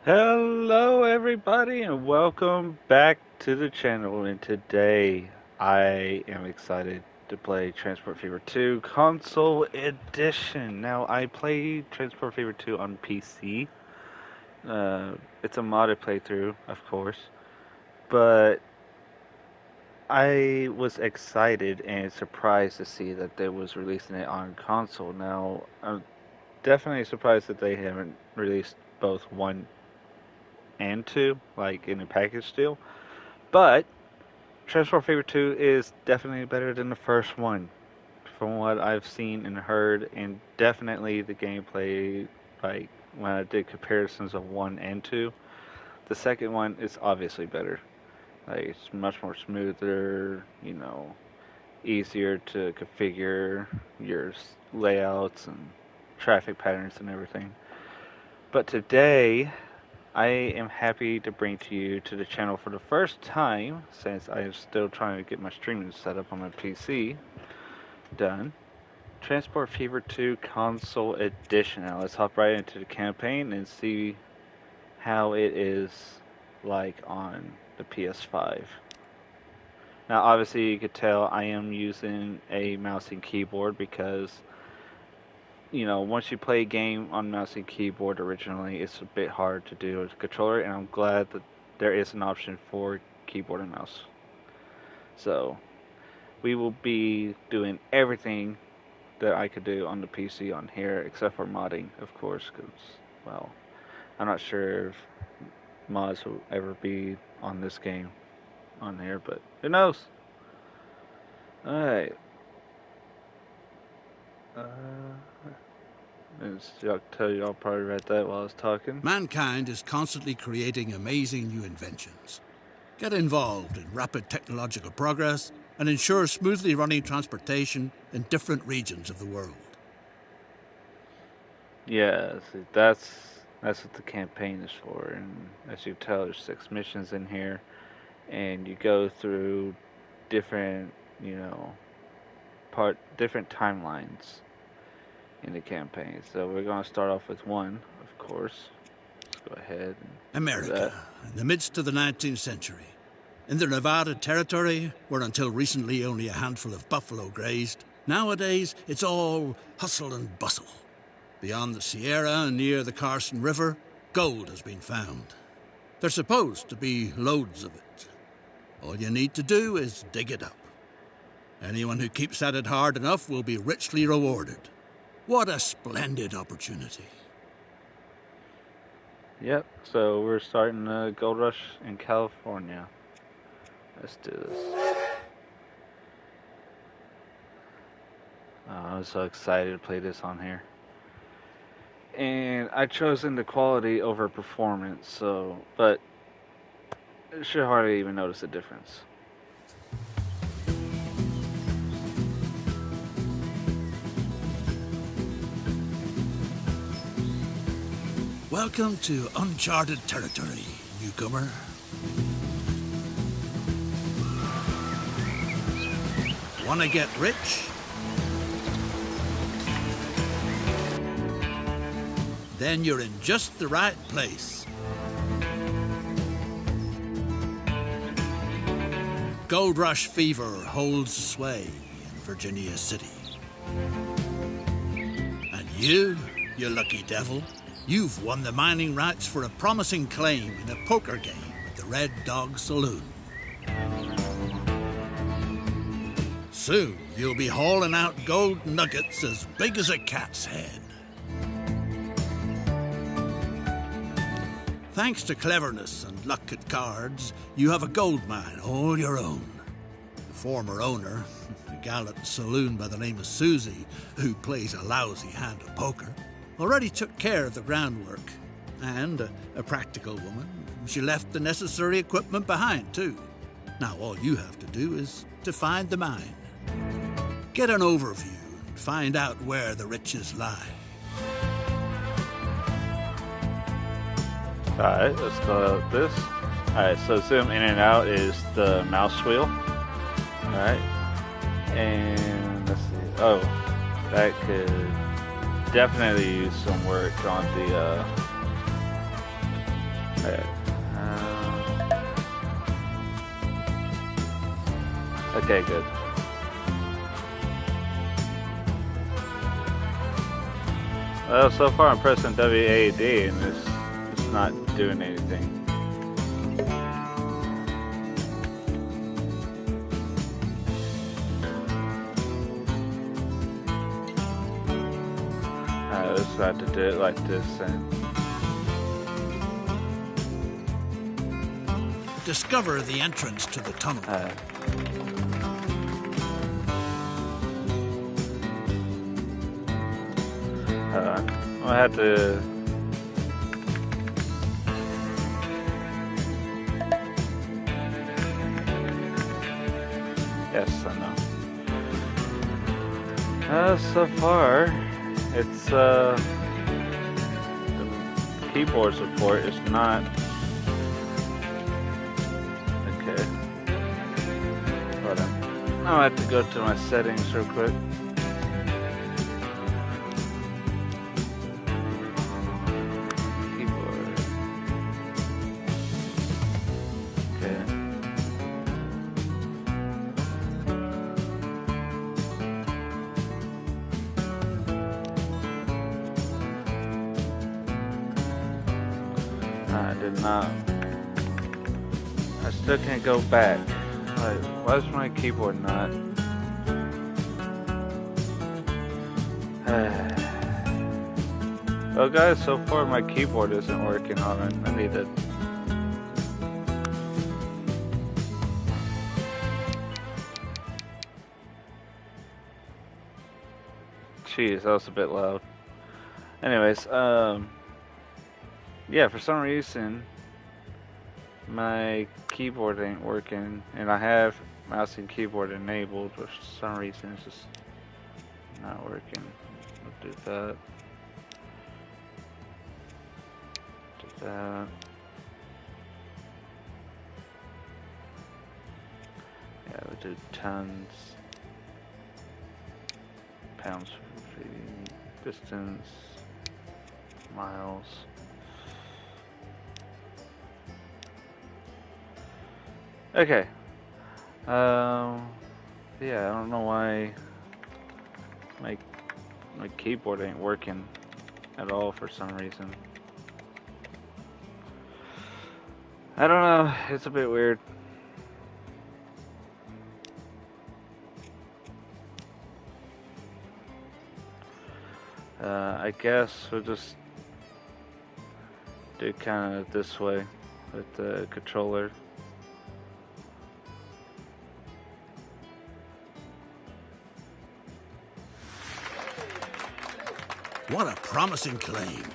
Hello, everybody, and welcome back to the channel. And today, I am excited to play Transport Fever 2 Console Edition. Now, I played Transport Fever 2 on PC. It's a modded playthrough, of course, but I was excited and surprised to see that they was releasing it on console. Now, I'm definitely surprised that they haven't released both 1 and 2, like in a package deal. But Transport Fever 2 is definitely better than the first one, from what I've seen and heard, and definitely the gameplay, like when I did comparisons of 1 and 2, the second one is obviously better. Like, it's much more smoother, easier to configure your layouts and traffic patterns and everything. But today, I am happy to bring to you to the channel for the first time, since I am still trying to get my streaming set up on my PC done. Transport Fever 2 Console Edition. Now let's hop right into the campaign and see how it is like on the PS5. Now obviously you could tell I am using a mouse and keyboard because once you play a game on mouse and keyboard originally, it's a bit hard to do with a controller, and I'm glad that there is an option for keyboard and mouse. So, we will be doing everything that I could do on the PC on here, except for modding, of course, because, well, I'm not sure if mods will ever be on this game on here, but who knows? Alright. Uh, I'll tell you, I'll probably read that while I was talking. Mankind is constantly creating amazing new inventions. Get involved in rapid technological progress and ensure smoothly running transportation in different regions of the world. Yeah, see, that's what the campaign is for, and as you tell, there's 6 missions in here, and you go through different, different timelines in the campaign. So we're gonna start off with one, of course. Let's go ahead and do that. America, in the midst of the 19th century. In the Nevada Territory, where until recently only a handful of buffalo grazed, nowadays it's all hustle and bustle. Beyond the Sierra and near the Carson River, gold has been found. There's supposed to be loads of it. All you need to do is dig it up. Anyone who keeps at it hard enough will be richly rewarded. What a splendid opportunity. Yep. So we're starting the gold rush in California. Let's do this. I'm so excited to play this on here. And I chosen the quality over performance, but you should hardly even notice a difference. Welcome to uncharted territory, newcomer. Wanna get rich? Then you're in just the right place. Gold Rush fever holds sway in Virginia City. And you lucky devil, you've won the mining rights for a promising claim in a poker game at the Red Dog Saloon. Soon, you'll be hauling out gold nuggets as big as a cat's head. Thanks to cleverness and luck at cards, you have a gold mine all your own. The former owner, a gallant saloon by the name of Susie, who plays a lousy hand of poker, already took care of the groundwork. And a practical woman, she left the necessary equipment behind, too. Now all you have to do is to find the mine. Get an overview and find out where the riches lie. Alright, let's go with this. Alright, so zoom in and out is the mouse wheel. Alright. And let's see. Oh, that could definitely use some work on the Okay. Okay, good. Well, so far I'm pressing WAD and it's not doing anything. I just have to do it like this and Discover the entrance to the tunnel. I have to. Yes, I know. So far, it's the keyboard support is not okay. Hold on. I'll have to go to my settings real quick. I did not. I still can't go back. Like, why is my keyboard not? Well, guys, so far my keyboard isn't working. Hold on, I need to. Jeez, that was a bit loud. Anyways, yeah, for some reason my keyboard ain't working, and I have mouse and keyboard enabled, but for some reason it's just not working. We'll do that. Do that. Yeah, we'll do tons. Pounds for feet. Distance. Miles. Okay. Yeah, I don't know why my keyboard ain't working at all for some reason. I don't know, it's a bit weird. I guess we'll just do kind of this way with the controller. What a promising claim.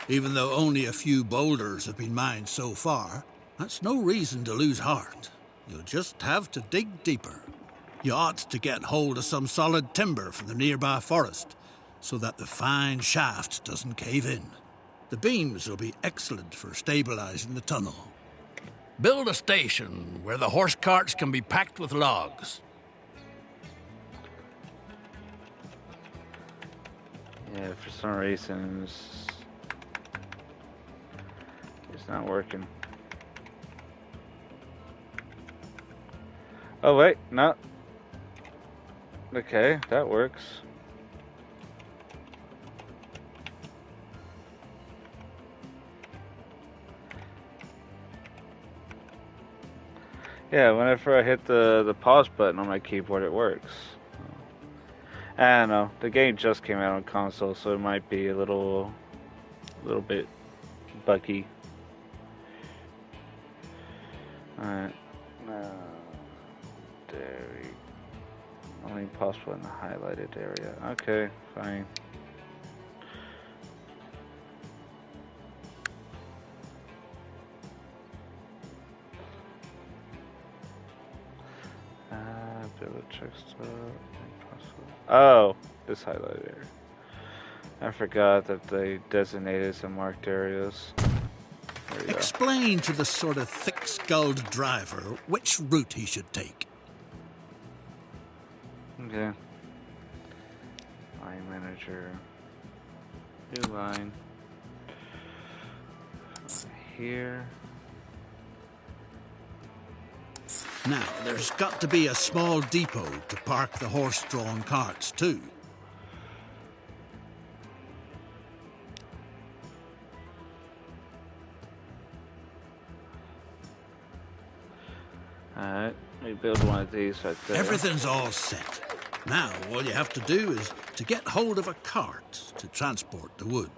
Even though only a few boulders have been mined so far, that's no reason to lose heart. You'll just have to dig deeper. You ought to get hold of some solid timber from the nearby forest, so that the fine shaft doesn't cave in. The beams will be excellent for stabilizing the tunnel. Build a station where the horse carts can be packed with logs. Yeah, for some reason it's not working. Oh wait, no. Okay, that works. Yeah, whenever I hit the pause button on my keyboard, it works. I don't know. The game just came out on console, so it might be a little bit buggy. Alright. There we only possible in the highlighted area. Okay, fine. Build a check stop. Oh, this highlighted area. I forgot that they designated some marked areas. Explain to the sort of thick-skulled driver which route he should take. Okay. Line manager. New line. here. Now, there's got to be a small depot to park the horse-drawn carts, too. Alright, we build one of these right there. Everything's all set. Now, all you have to do is to get hold of a cart to transport the wood.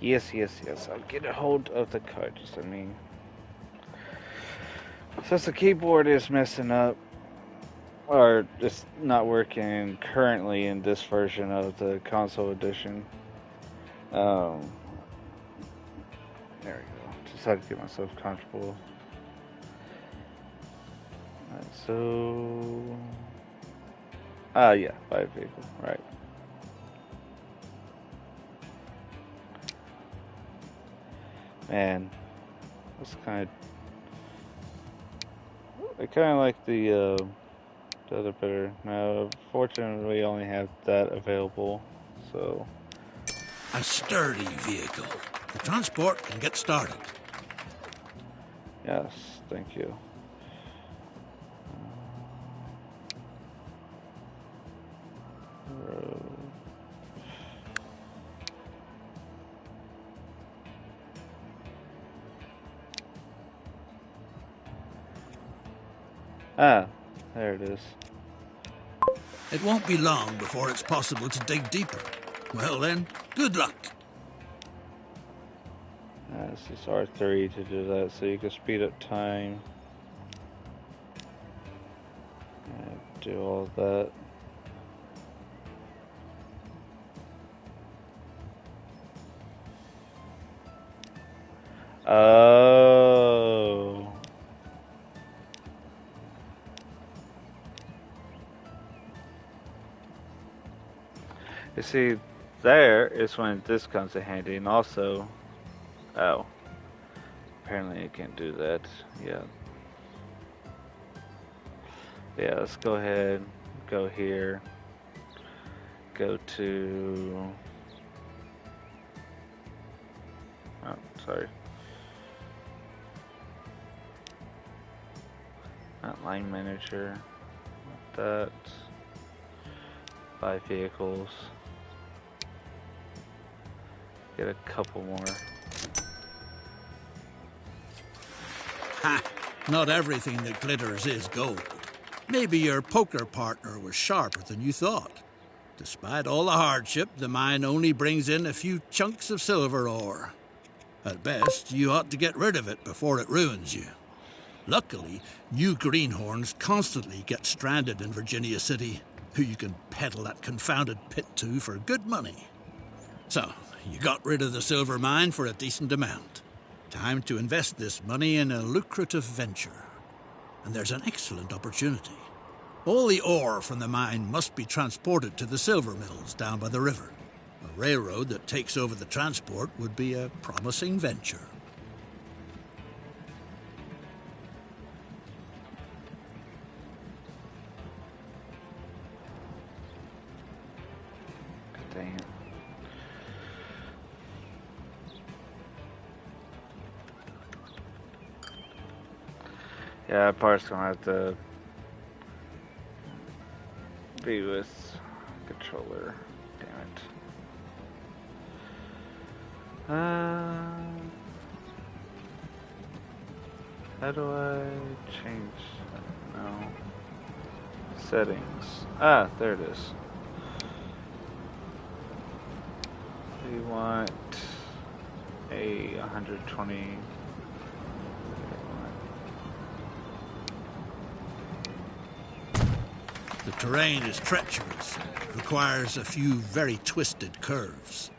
Yes. I'll get a hold of the cards. I mean, since the keyboard is messing up, or it's not working currently in this version of the console edition. There we go. Just had to get myself comfortable. Alright, so... yeah, buy a vehicle, right. Man, that's kind of... I kind of like the other better. Now, fortunately, we only have that available, so... A sturdy vehicle. The transport can get started. Yes, thank you. Ah, there it is. It won't be long before it's possible to dig deeper. Well then, good luck. This is R3 to do that, so you can speed up time. And do all that. Oh. You see, there is when this comes in handy, and also, oh, apparently I can't do that. Yeah. Yeah, let's go ahead, go here, go to, oh, sorry. Not line manager, not that, buy vehicles, get a couple more. Ha! Not everything that glitters is gold. Maybe your poker partner was sharper than you thought. Despite all the hardship, the mine only brings in a few chunks of silver ore. At best, you ought to get rid of it before it ruins you. Luckily, you greenhorns constantly get stranded in Virginia City, who you can peddle that confounded pit to for good money. So, you got rid of the silver mine for a decent amount. Time to invest this money in a lucrative venture. And there's an excellent opportunity. All the ore from the mine must be transported to the silver mills down by the river. A railroad that takes over the transport would be a promising venture. Dang it. Yeah, that part's gonna have to be with controller. Damn it. How do I change? No. Settings. Ah, there it is. We want a 120. The terrain is treacherous and requires a few very twisted curves.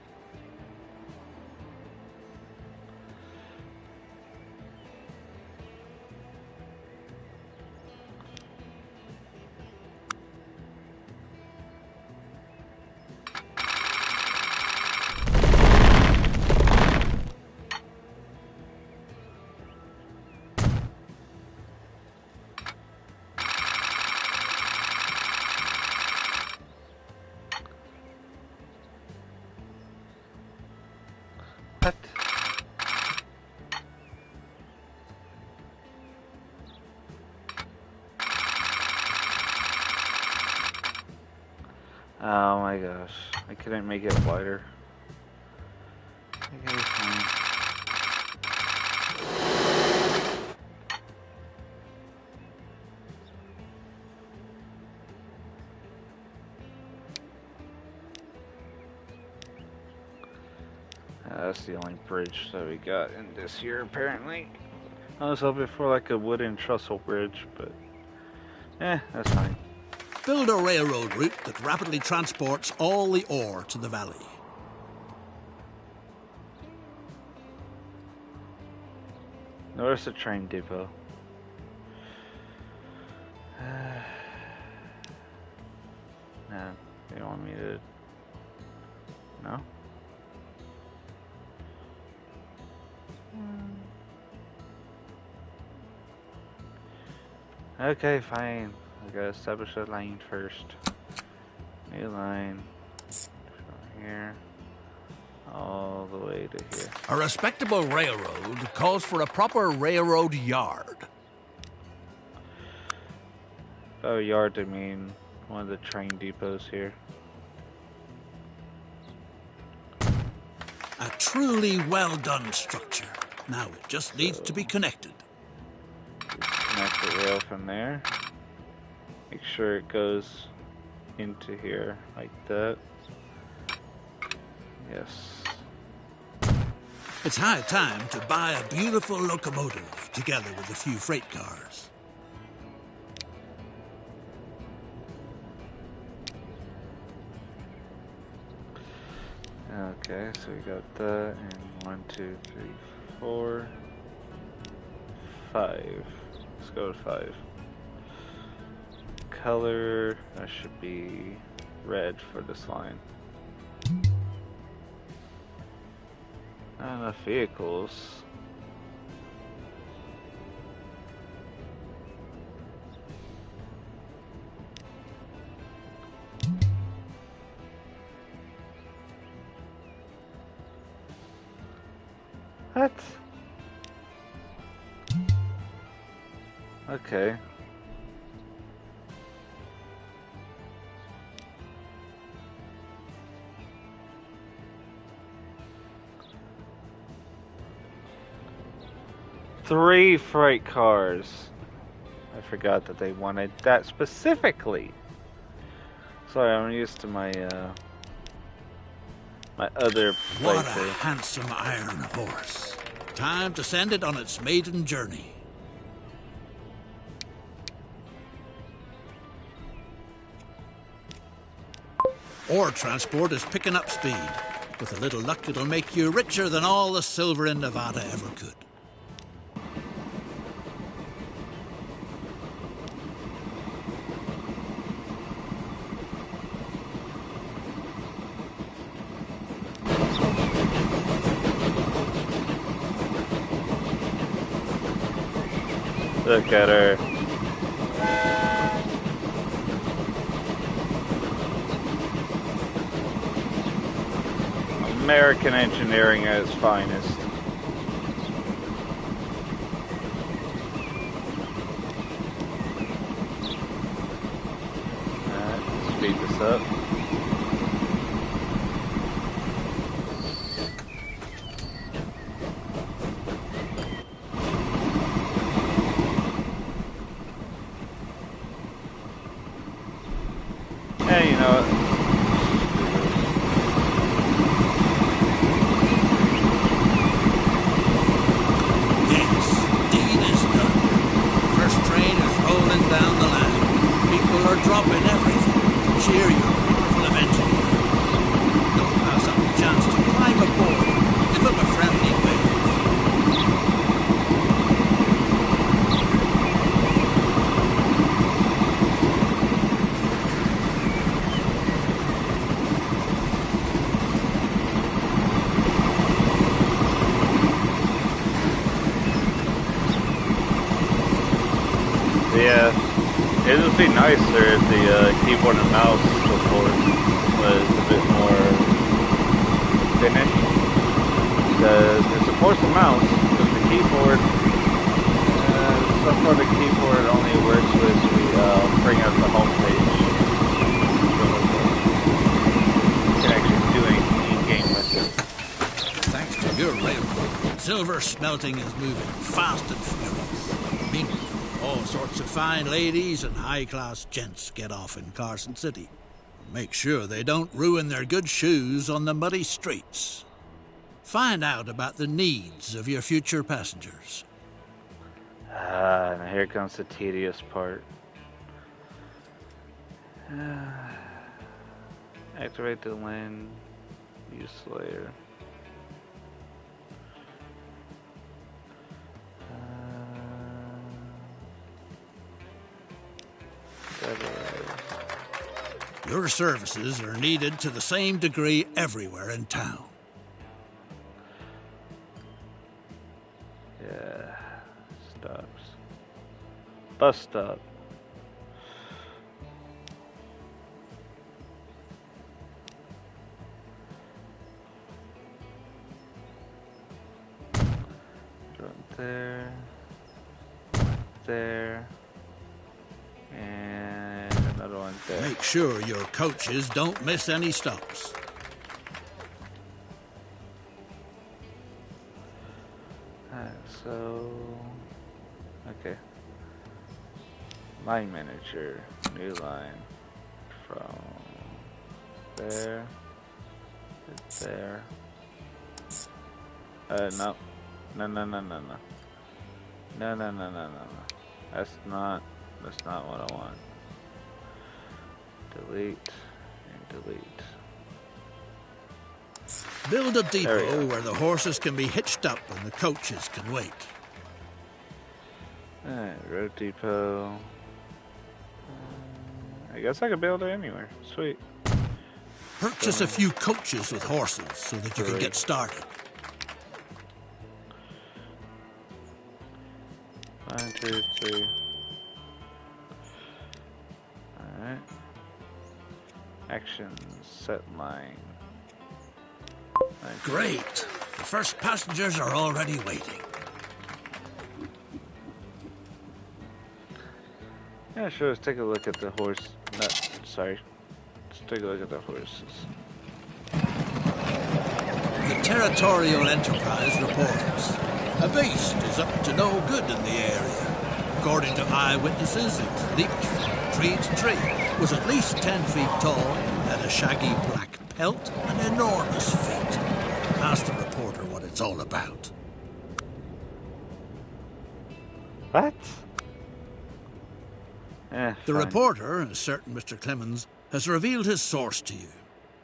What? my gosh. I couldn't make it wider. Okay, fine. That's the only bridge that we got in this year, apparently. I was hoping for like a wooden trestle bridge, but that's fine. Build a railroad route that rapidly transports all the ore to the valley. Where's the train depot? No, you don't want me to... No? Okay, fine. I gotta establish a line first. New line. From here. All the way to here. A respectable railroad calls for a proper railroad yard. By yard, I mean one of the train depots here. A truly well-done structure. Now it just needs to be connected. Connect the rail from there. Make sure it goes into here like that. Yes. It's high time to buy a beautiful locomotive together with a few freight cars. Okay, so we got that, and 1, 2, 3, 4, 5. Let's go with 5. Color, that should be red for this line. Not enough vehicles. What? Okay. Three freight cars. I forgot that they wanted that specifically. Sorry, I'm used to my my other What a playthrough. handsome iron horse. Time to send it on its maiden journey. Ore transport is picking up speed. With a little luck, it'll make you richer than all the silver in Nevada ever could. Look at her. American engineering at its finest. Alright, speed this up. Hey, you know what? Dropping everything to cheer your wonderful adventure. Don't pass up the chance to climb aboard. Give them a friendly wave. Yeah. It would be nicer if the keyboard and mouse support was a bit more finished. Because it supports the mouse, but the keyboard, some part of the keyboard only works with the bring up the home page. silver smelting is moving fast and furious. Meanwhile, all sorts of fine ladies and high-class gents get off in Carson City. Make sure they don't ruin their good shoes on the muddy streets. Find out about the needs of your future passengers. Now here comes the tedious part. Activate the land use layer. Your services are needed to the same degree everywhere in town. Yeah, stops. Bus stop. There, there, and another one there. Make sure your coaches don't miss any stops. So, okay. Line manager, new line from there to there. No. No. That's not what I want. Delete and delete. Build a depot where the horses can be hitched up and the coaches can wait. Alright, road depot. I guess I could build it anywhere. Sweet. Purchase a few coaches with horses so that you can get started. 1, 2, 3. Alright. Action set line. Great. The first passengers are already waiting. Yeah, sure. Let's take a look at the horse. No, sorry. Let's take a look at the horses. The Territorial Enterprise reports a beast is up to no good in the area. According to eyewitnesses, it leaped from tree to tree, was at least 10 feet tall, had a shaggy black pelt, and enormous feet. Ask the reporter what it's all about. What? The fine. reporter, a certain Mr. Clemens, has revealed his source to you.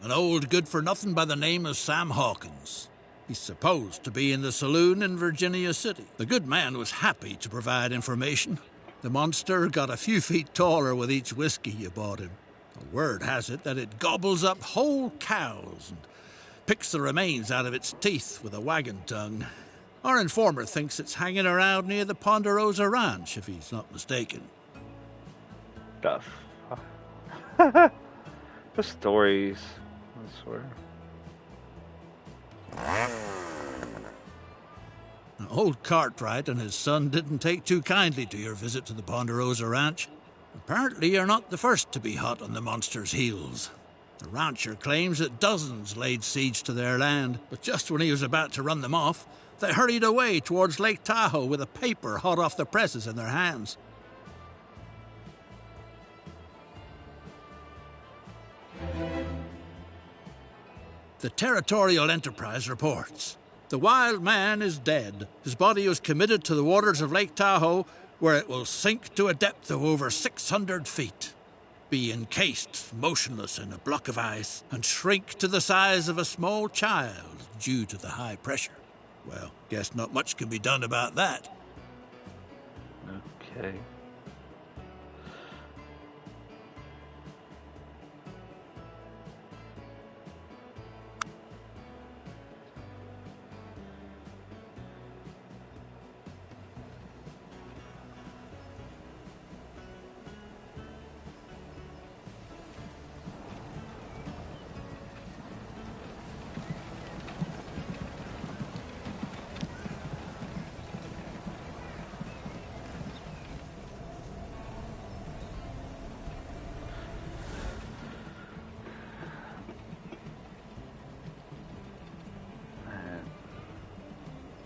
An old good-for-nothing by the name of Sam Hawkins. He's supposed to be in the saloon in Virginia City. The good man was happy to provide information. The monster got a few feet taller with each whiskey you bought him. The word has it that it gobbles up whole cows and picks the remains out of its teeth with a wagon tongue. Our informer thinks it's hanging around near the Ponderosa Ranch, if he's not mistaken. Stuff. The stories. I swear. Old Cartwright and his son didn't take too kindly to your visit to the Ponderosa Ranch. Apparently you're not the first to be hot on the monster's heels. The rancher claims that dozens laid siege to their land, but just when he was about to run them off, they hurried away towards Lake Tahoe with a paper hot off the presses in their hands. The Territorial Enterprise reports. The wild man is dead. His body was committed to the waters of Lake Tahoe, where it will sink to a depth of over 600 feet. Be encased, motionless in a block of ice, and shrink to the size of a small child due to the high pressure. Well, guess not much can be done about that. Okay.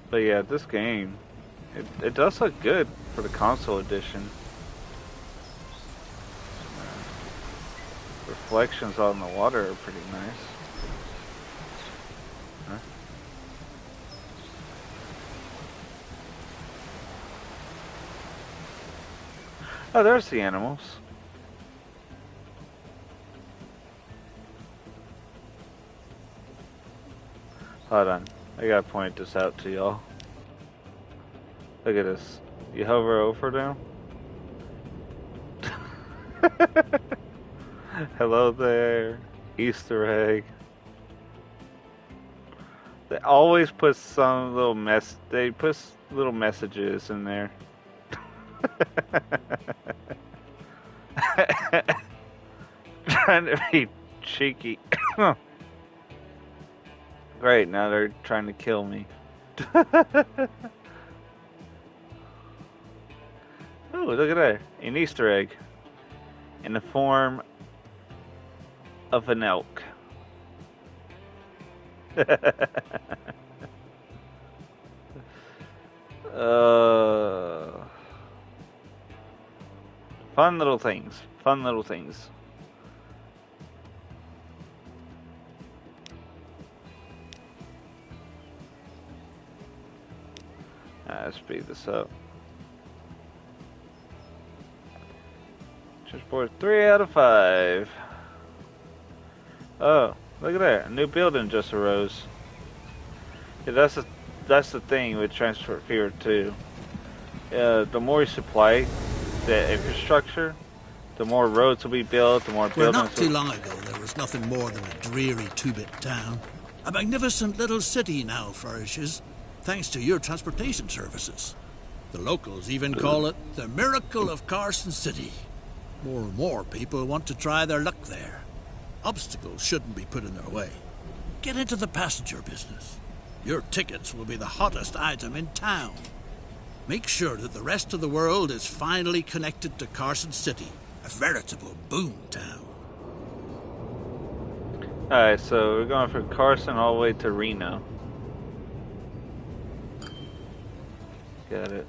But yeah, this game, it does look good for the console edition. Reflections on the water are pretty nice. Huh? Oh, there's the animals. Hold on. I gotta point this out to y'all. Look at this. You hover over them. Hello there. Easter egg. They always put some little they put little messages in there. Trying to be cheeky. Great, now they're trying to kill me. Oh, look at that. An Easter egg. In the form of an elk. Fun little things. Fun little things. Let's speed this up. Just board 3 out of 5. Oh, look at that. A new building just arose. Yeah, that's the thing with Transport Fever 2. The more you supply the infrastructure, the more roads will be built, the more Well, buildings not too long ago, there was nothing more than a dreary two-bit town. A magnificent little city now flourishes, thanks to your transportation services. The locals even call it the miracle of Carson City. More and more people want to try their luck there. Obstacles shouldn't be put in their way. Get into the passenger business. Your tickets will be the hottest item in town. Make sure that the rest of the world is finally connected to Carson City, a veritable boom town. Alright, so we're going from Carson all the way to Reno. Got it.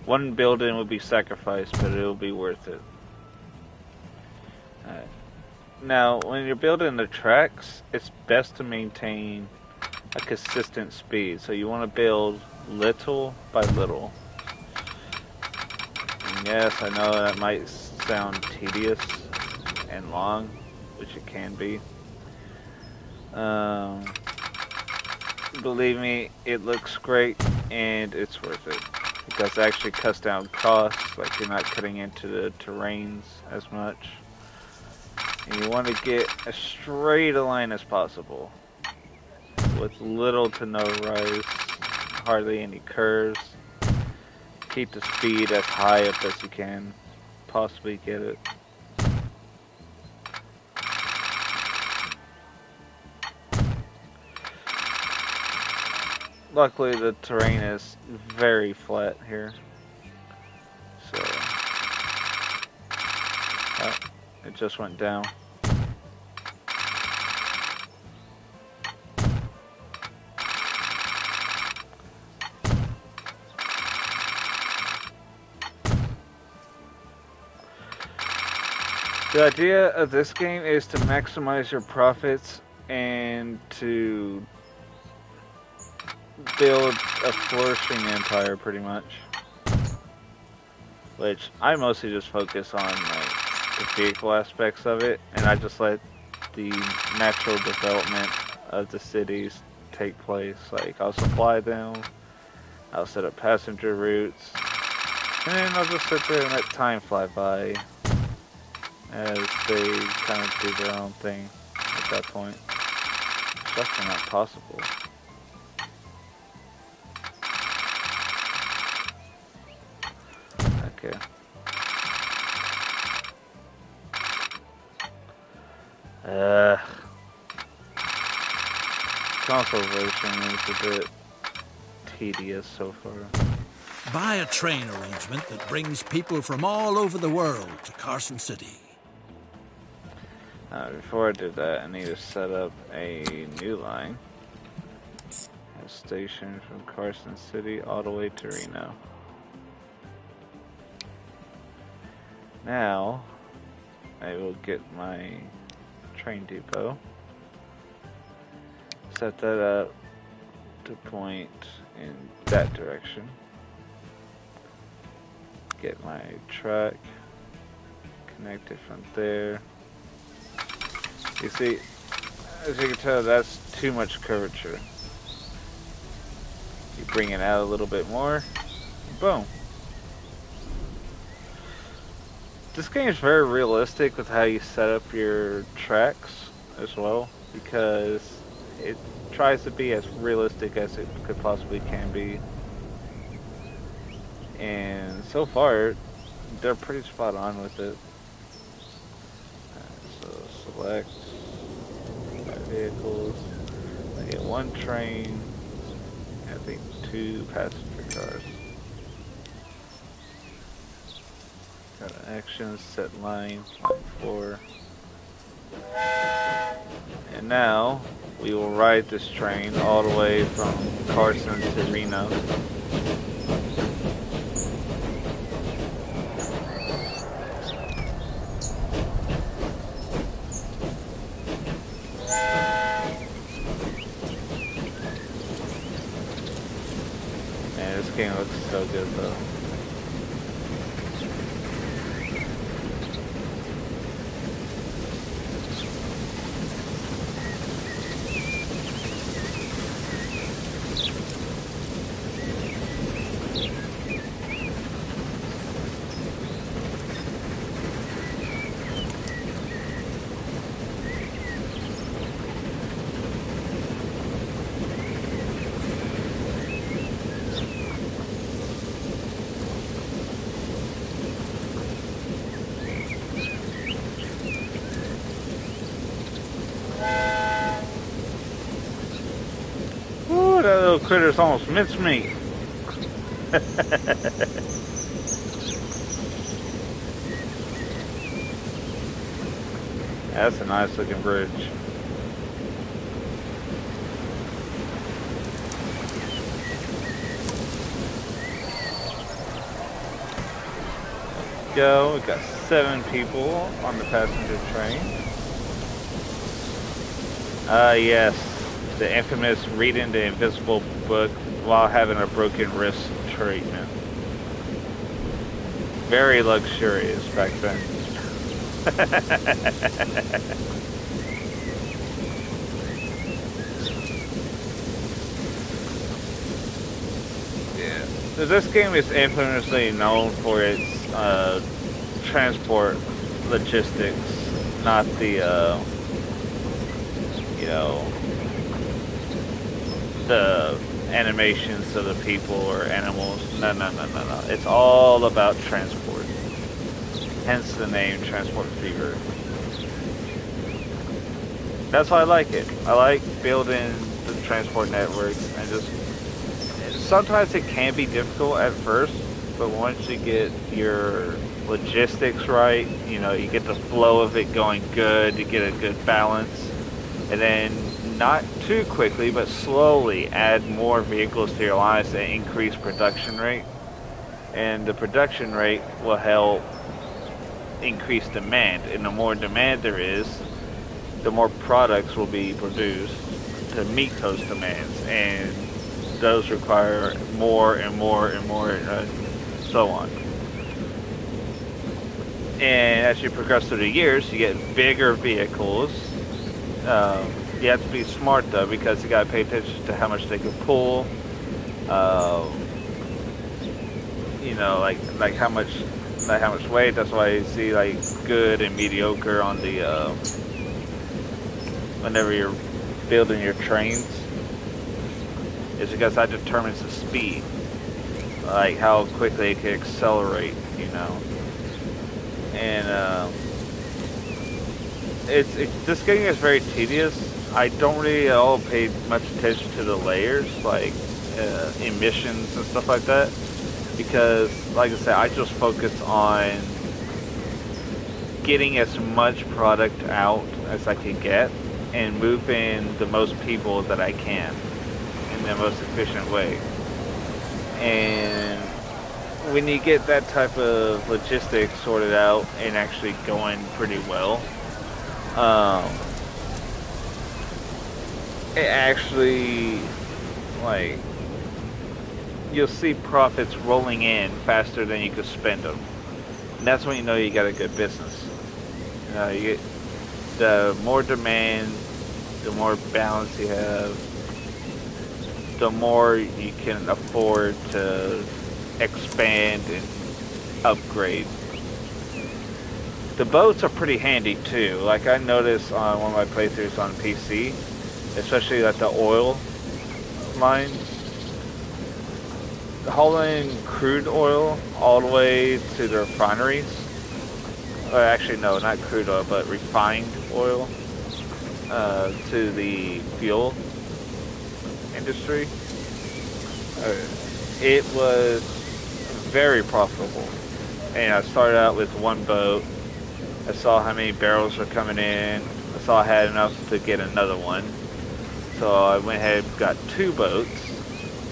One building will be sacrificed, but it'll be worth it. Alright. Now, when you're building the tracks, it's best to maintain a consistent speed. So you want to build little by little. And yes, I know that might sound tedious and long, which it can be. Believe me, it looks great and it's worth it. Because it actually cuts down costs, like you're not cutting into the terrains as much. And you want to get as straight a line as possible. With little to no rise, hardly any curves. Keep the speed as high up as you can possibly get it. Luckily the terrain is very flat here. So it just went down. The idea of this game is to maximize your profits and to build a flourishing empire, pretty much. Which I mostly just focus on like the vehicle aspects of it, and I just let the natural development of the cities take place. Like I'll supply them, I'll set up passenger routes, and then I'll just sit there and let time fly by as they kind of do their own thing at that point. It's just not possible. Okay. Console version is a bit tedious so far. Buy a train arrangement that brings people from all over the world to Carson City. Before I do that, I need to set up a new line. A station from Carson City all the way to Reno. Now, I will get my train depot. Set that up to point in that direction. Get my track connected from there. You see, as you can tell, that's too much curvature. You bring it out a little bit more, boom. This game is very realistic with how you set up your tracks as well, because it tries to be as realistic as it could possibly can be. And so far, they're pretty spot on with it. So select my vehicles. I get one train, I think 2 passenger cars. Got an action, set line 4. And now we will ride this train all the way from Carson to Reno. Man, this game looks so good though. Ooh, that little critter's almost mincemeat. That's a nice looking bridge. Go, we got 7 people on the passenger train. Yes, the infamous reading the invisible book while having a broken wrist treatment. Very luxurious back then. Yeah. So this game is infamously known for its transport logistics, not the you know, the animations of the people or animals. No. It's all about transport. Hence the name Transport Fever. That's why I like it. I like building the transport networks and just sometimes it can be difficult at first, but once you get your logistics right, you know, you get the flow of it going good, you get a good balance, and then not too quickly, but slowly add more vehicles to your lines and increase production rate. And the production rate will help increase demand, and the more demand there is, the more products will be produced to meet those demands, and those require more and more and more, and so on. And as you progress through the years, you get bigger vehicles. You have to be smart though, because you gotta pay attention to how much they can pull. You know, like how much weight. That's why you see like good and mediocre on the whenever you're building your trains. It's because that determines the speed, like how quickly it can accelerate. You know, and this game is very tedious. I don't really at all pay much attention to the layers, like emissions and stuff like that, because, like I said, I just focus on getting as much product out as I can get and moving the most people that I can in the most efficient way. And when you get that type of logistics sorted out and actually going pretty well, um, it actually, like, you'll see profits rolling in faster than you could spend them. And that's when you know you got a good business. You get, the more demand, the more balance you have, the more you can afford to expand and upgrade. The boats are pretty handy too. Like I noticed on one of my playthroughs on PC, especially at the oil mines, hauling crude oil all the way to the refineries. Or actually, no, not crude oil, but refined oil to the fuel industry. It was very profitable. And I started out with one boat. I saw how many barrels were coming in. I saw I had enough to get another one. So I went ahead and got two boats.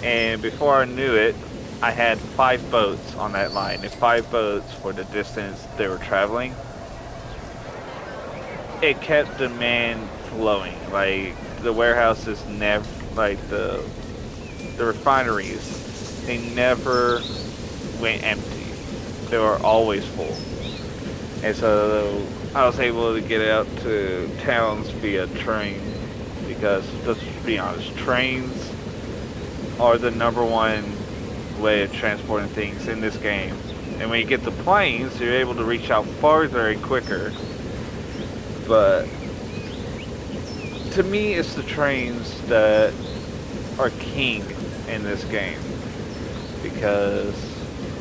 And before I knew it, I had 5 boats on that line. And 5 boats for the distance they were traveling. It kept demand flowing. Like the warehouses never, like the refineries, they never went empty. They were always full. And so I was able to get out to towns via train because, let's be honest, trains are the #1 way of transporting things in this game. And when you get the planes, you're able to reach out farther and quicker. But to me, it's the trains that are king in this game because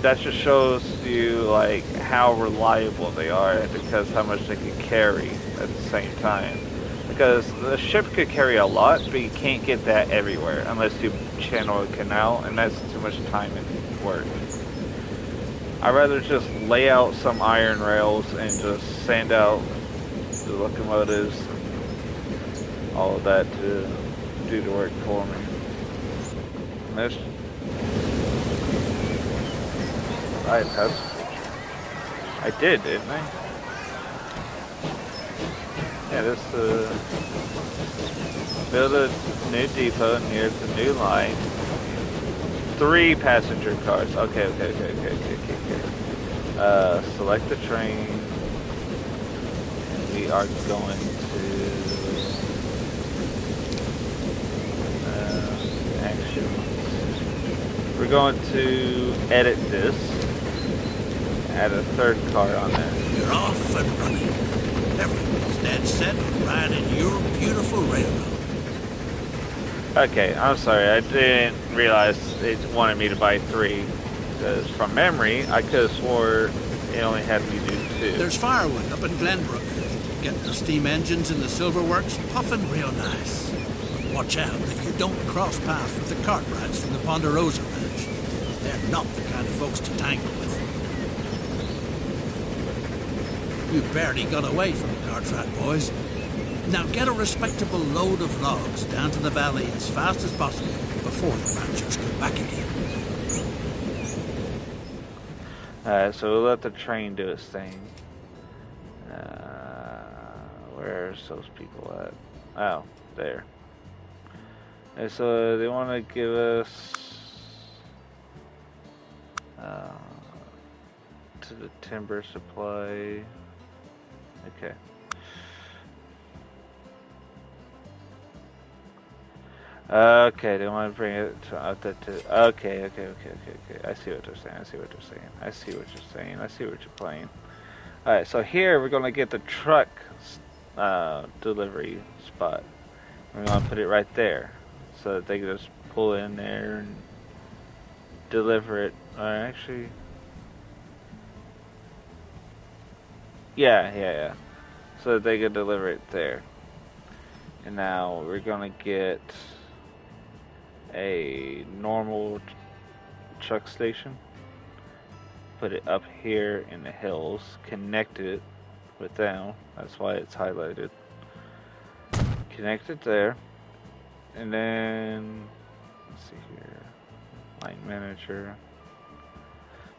that just shows you like how reliable they are and because how much they can carry at the same time. Because the ship could carry a lot, but you can't get that everywhere unless you channel a canal, and that's too much time and work. I'd rather just lay out some iron rails and just sand out the locomotives and all of that to do the work for me. There's I passed. I did, didn't I? Yeah, this build a new depot near the new line. 3 passenger cars. Okay. Select the train. And we are going to action. We're going to edit this. Add a 3rd car on there. You're off and running. Everyone's dead set on riding your beautiful railroad. Okay, I'm sorry. I didn't realize it wanted me to buy 3. Because from memory, I could have swore it only had me do 2. There's firewood up in Glenbrook. Get the steam engines in the silver works puffing real nice. But watch out that you don't cross paths with the Cartwrights from the Ponderosa Ranch. They're not the kind of folks to tangle with. You barely got away from the Cartwright boys. Now get a respectable load of logs down to the valley as fast as possible before the ranchers come back again. Alright, so we'll let the train do its thing. Where's those people at? Oh, there. And so they want to give us to the timber supply. Okay. Okay, they want to bring it to up that to. Okay. I see what they're saying. I see what you're saying. I see what you're playing. All right, so here we're gonna get the truck delivery spot. We're gonna put it right there, so that they can just pull in there and deliver it. Actually, yeah. So that they can deliver it there. And now we're gonna get a normal truck station. put it up here in the hills, connect it with them. That's why it's highlighted. Connect it there, and then let's see here, line manager.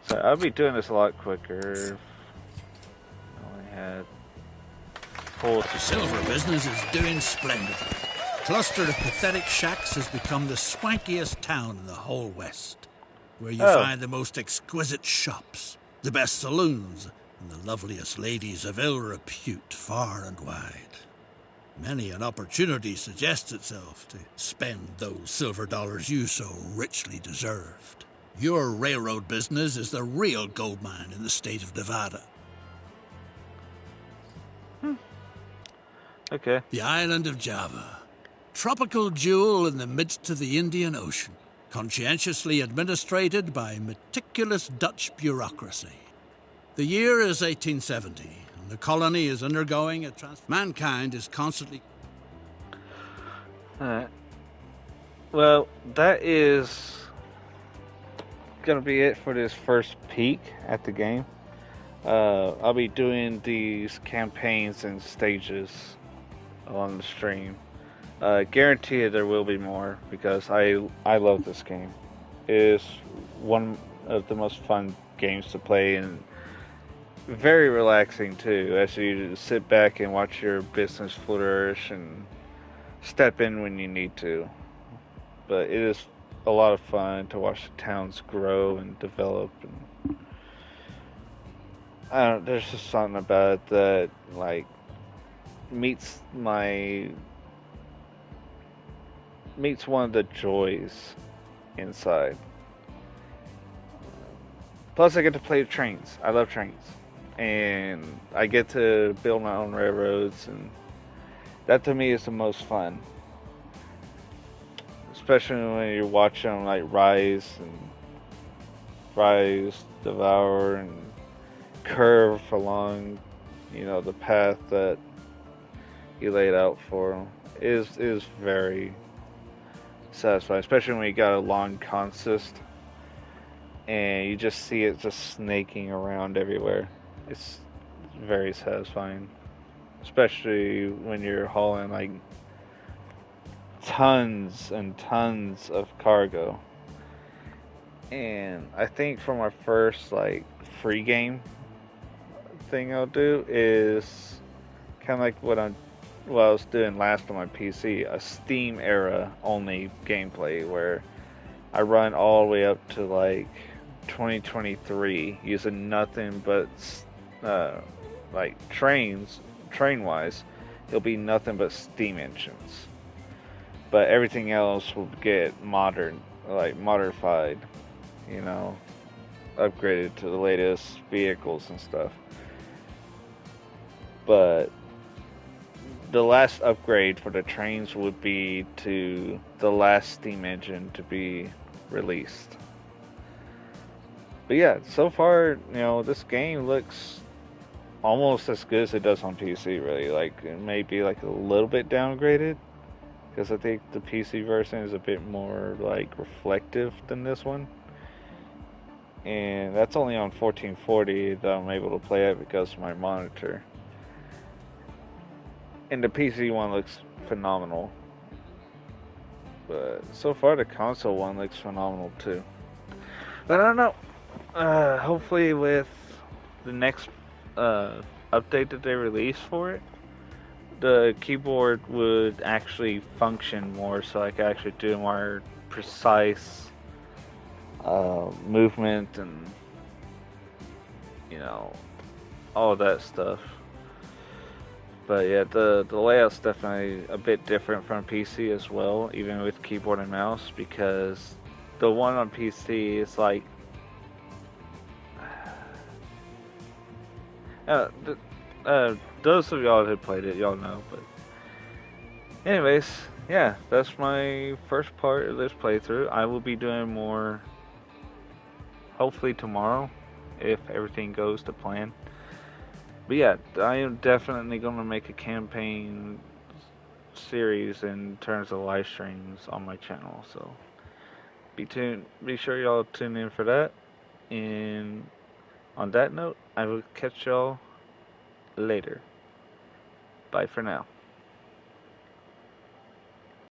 So I'll be doing this a lot quicker if I only had full The silver business is doing splendidly. A cluster of pathetic shacks has become the swankiest town in the whole West, where you Oh, find the most exquisite shops, the best saloons, and the loveliest ladies of ill repute far and wide. Many an opportunity suggests itself to spend those silver dollars you so richly deserved. Your railroad business is the real gold mine in the state of Nevada. okay. The island of Java, tropical jewel in the midst of the Indian Ocean, conscientiously administrated by meticulous Dutch bureaucracy. The year is 1870, and the colony is undergoing a mankind is constantly. Alright. Well, that is gonna be it for this first peek at the game. I'll be doing these campaigns and stages on the stream. Guarantee there will be more because I love this game. It is one of the most fun games to play and very relaxing too, as you sit back and watch your business flourish and step in when you need to. But it is a lot of fun to watch the towns grow and develop. And I don't. There's just something about it that like meets my meets one of the joys inside. Plus, I get to play trains. I love trains, and I get to build my own railroads, and that to me is the most fun. Especially when you're watching them like rise, devour, and curve along, the path that you laid out for them. Is very satisfying, especially when you got a long consist and you just see it just snaking around everywhere. It's very satisfying, especially when you're hauling like tons and tons of cargo. And I think for my first like free game thing I'll do is kind of like what I was doing last on my PC, a Steam era only gameplay where I run all the way up to like 2023 using nothing but like train wise, it'll be nothing but steam engines. But everything else will get modified, you know, upgraded to the latest vehicles and stuff. But the last upgrade for the trains would be to the last steam engine to be released. But yeah, so far, this game looks almost as good as it does on PC, really. Like, it may be like a little bit downgraded, because I think the PC version is a bit more like reflective than this one. And that's only on 1440 that I'm able to play it because of my monitor. And the PC one looks phenomenal. But so far the console one looks phenomenal too. But I don't know. Hopefully with the next update that they release for it, the keyboard would actually function more, so I could actually do more precise movement and all that stuff. But yeah, the layout's definitely a bit different from PC as well, even with keyboard and mouse, because the one on PC is like those of y'all who played it, y'all know. But anyways, yeah, that's my first part of this playthrough. I will be doing more hopefully tomorrow if everything goes to plan. But yeah, I am definitely going to make a campaign series in terms of live streams on my channel. So be sure y'all tune in for that. And On that note, I will catch y'all later. Bye for now.